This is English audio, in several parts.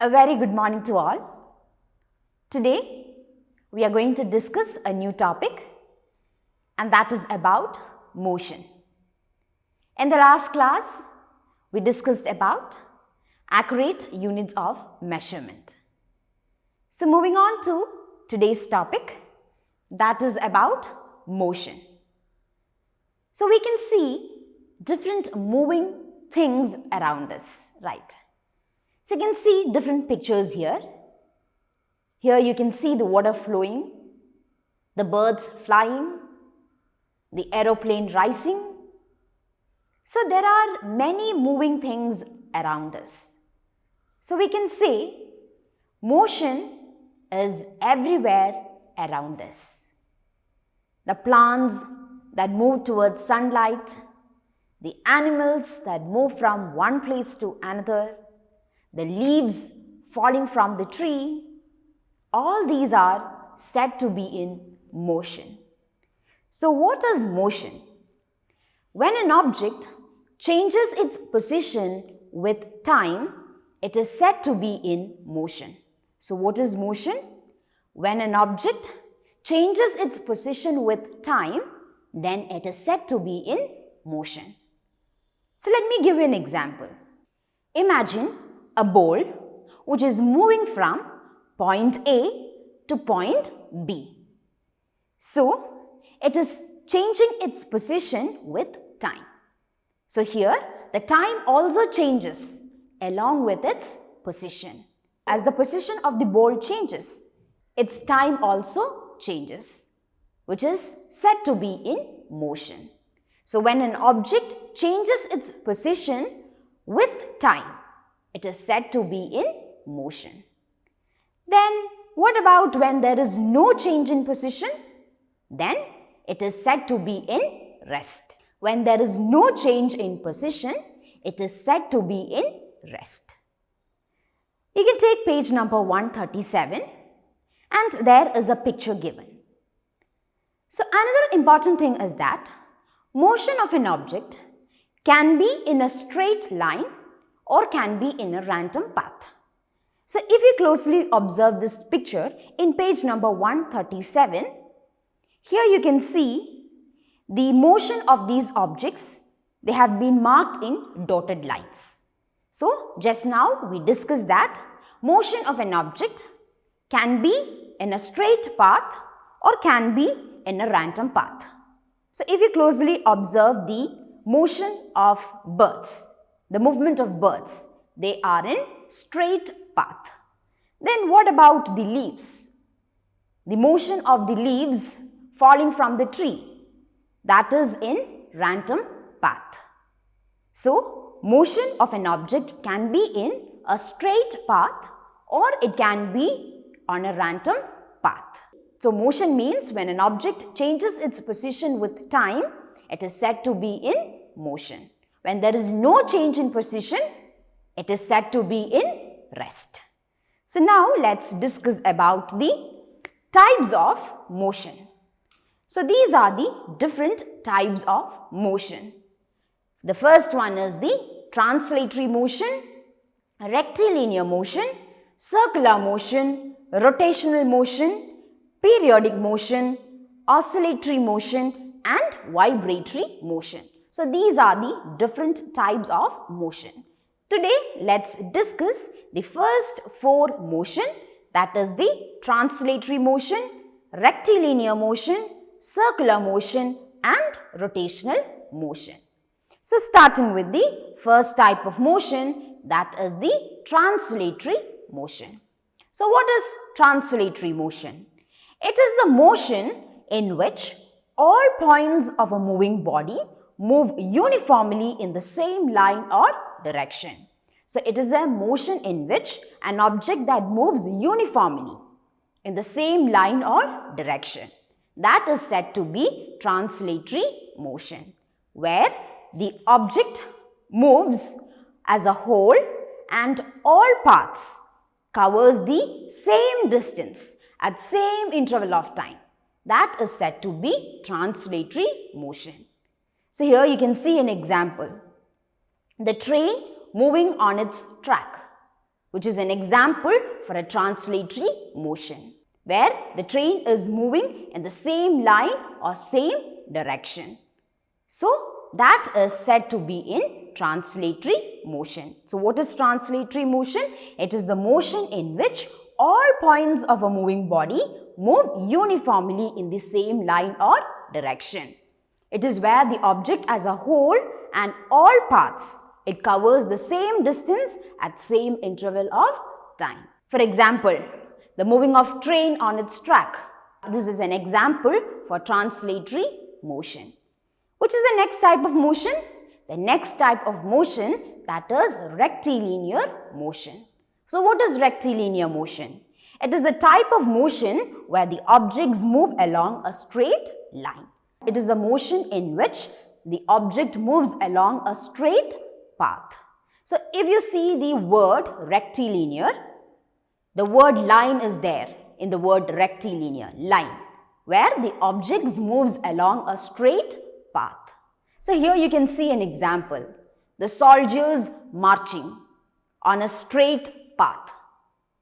A very good morning to all. Today, we are going to discuss a new topic, and that is about motion. In the last class, we discussed about accurate units of measurement. So moving on to today's topic, that is about motion. So we can see different moving things around us, right? So you can see different pictures here. Here you can see the water flowing, the birds flying, the aeroplane rising. So there are many moving things around us. So we can say motion is everywhere around us. The plants that move towards sunlight, the animals that move from one place to another, the leaves falling from the tree, all these are said to be in motion. So what is motion? When an object changes its position with time, it is said to be in motion. So what is motion? When an object changes its position with time, then it is said to be in motion. So let me give you an example. Imagine a ball which is moving from point A to point B. So, it is changing its position with time. So, here the time also changes along with its position. As the position of the ball changes, its time also changes, which is said to be in motion. So, when an object changes its position with time, it is said to be in motion. Then, what about when there is no change in position? Then, it is said to be in rest. When there is no change in position, it is said to be in rest. You can take page number 137, and there is a picture given. So, another important thing is that motion of an object can be in a straight line or can be in a random path. So, if you closely observe this picture in page number 137, here you can see the motion of these objects. They have been marked in dotted lines. So, just now we discussed that motion of an object can be in a straight path or can be in a random path. So, if you closely observe the motion of birds, the movement of birds, they are in straight path. Then what about the leaves? The motion of the leaves falling from the tree, that is in random path. So, motion of an object can be in a straight path or it can be on a random path. So, motion means when an object changes its position with time, it is said to be in motion. When there is no change in position, it is said to be in rest. So now let's discuss about the types of motion. So these are the different types of motion. The first one is the translatory motion, rectilinear motion, circular motion, rotational motion, periodic motion, oscillatory motion, and vibratory motion. So these are the different types of motion. Today, let's discuss the first four motion, that is the translatory motion, rectilinear motion, circular motion, and rotational motion. So starting with the first type of motion, that is the translatory motion. So what is translatory motion? It is the motion in which all points of a moving body move uniformly in the same line or direction. So, it is a motion in which an object that moves uniformly in the same line or direction. That is said to be translatory motion, where the object moves as a whole and all paths covers the same distance at same interval of time. That is said to be translatory motion. So here you can see an example. The train moving on its track, which is an example for a translatory motion, where the train is moving in the same line or same direction. So, that is said to be in translatory motion. So, what is translatory motion? It is the motion in which all points of a moving body move uniformly in the same line or direction. It is where the object as a whole and all parts, it covers the same distance at same interval of time. For example, the moving of train on its track. This is an example for translatory motion. Which is the next type of motion? The next type of motion, that is rectilinear motion. So what is rectilinear motion? It is the type of motion where the objects move along a straight line. It is the motion in which the object moves along a straight path. So if you see the word rectilinear, the word line is there in the word rectilinear, line, where the objects moves along a straight path. So here you can see an example. The soldiers marching on a straight path,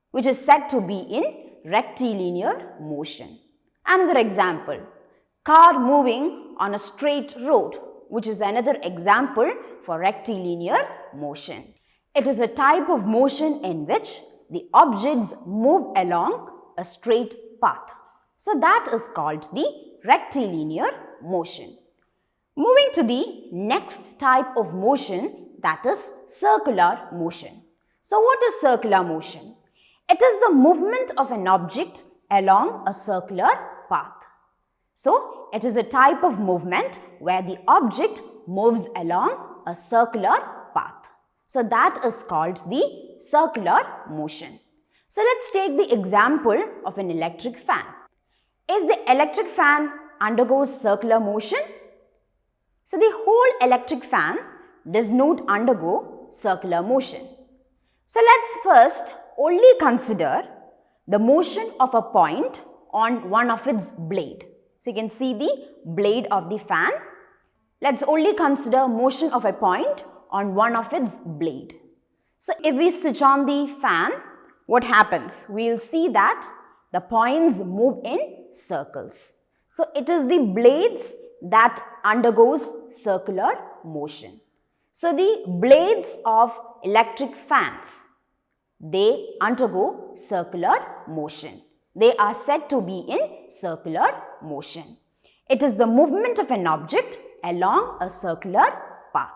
which is said to be in rectilinear motion. Another example, car moving on a straight road, which is another example for rectilinear motion. It is a type of motion in which the objects move along a straight path. So that is called the rectilinear motion. Moving to the next type of motion, that is circular motion. So what is circular motion? It is the movement of an object along a circular path. So it is a type of movement where the object moves along a circular path. So that is called the circular motion. So let's take the example of an electric fan. Is the electric fan undergoes circular motion? So the whole electric fan does not undergo circular motion. So let's first only consider the motion of a point on one of its blade. So you can see the blade of the fan. Let's only consider motion of a point on one of its blade. So if we switch on the fan, what happens? We will see that the points move in circles. So it is the blades that undergoes circular motion. So the blades of electric fans, they undergo circular motion. They are said to be in circular motion. It is the movement of an object along a circular path.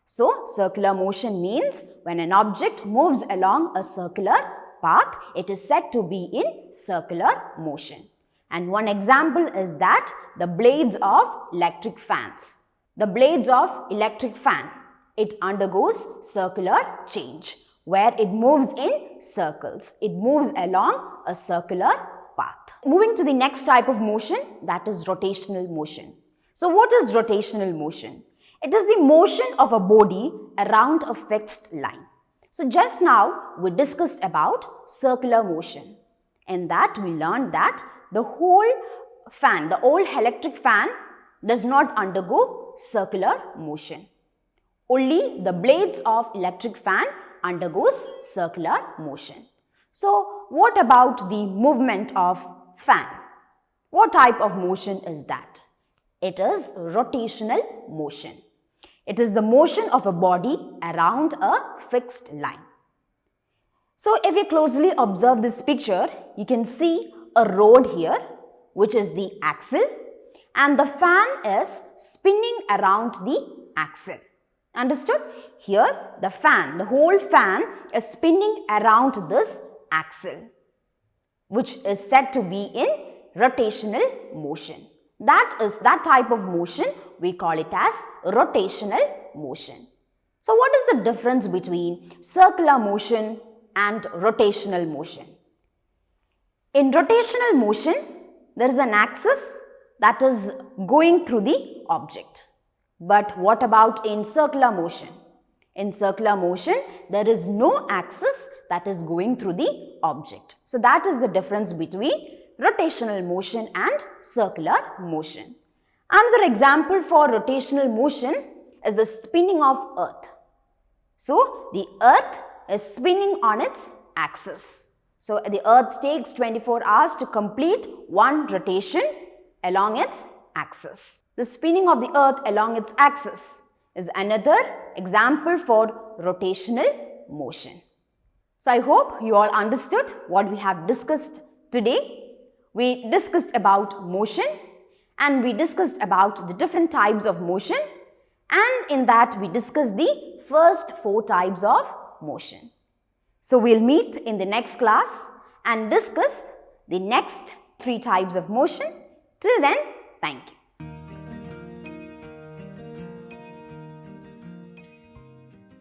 So, circular motion means when an object moves along a circular path, it is said to be in circular motion. And one example is that the blades of electric fans. The blades of electric fan, it undergoes circular change, where it moves in circles. It moves along a circular path. Moving to the next type of motion, that is rotational motion. So what is rotational motion? It is the motion of a body around a fixed line. So just now we discussed about circular motion. In that we learned that the whole fan, the whole electric fan does not undergo circular motion. Only the blades of electric fan undergoes circular motion. So what about the movement of fan? What type of motion is that? It is rotational motion. It is the motion of a body around a fixed line. So if you closely observe this picture, you can see a road here, which is the axle, and the fan is spinning around the axle. Understood? Here the fan, the whole fan is spinning around this axle, which is said to be in rotational motion. That type of motion, we call it as rotational motion. So what is the difference between circular motion and rotational motion? In rotational motion, there is an axis that is going through the object. But what about in circular motion? In circular motion, there is no axis that is going through the object. So that is the difference between rotational motion and circular motion. Another example for rotational motion is the spinning of earth. So the earth is spinning on its axis. So the earth takes 24 hours to complete one rotation along its axis. The spinning of the earth along its axis is another example for rotational motion. So I hope you all understood what we have discussed today. We discussed about motion and we discussed about the different types of motion, and in that we discussed the first 4 types of motion. So we'll meet in the next class and discuss the next 3 types of motion. Till then, thank you.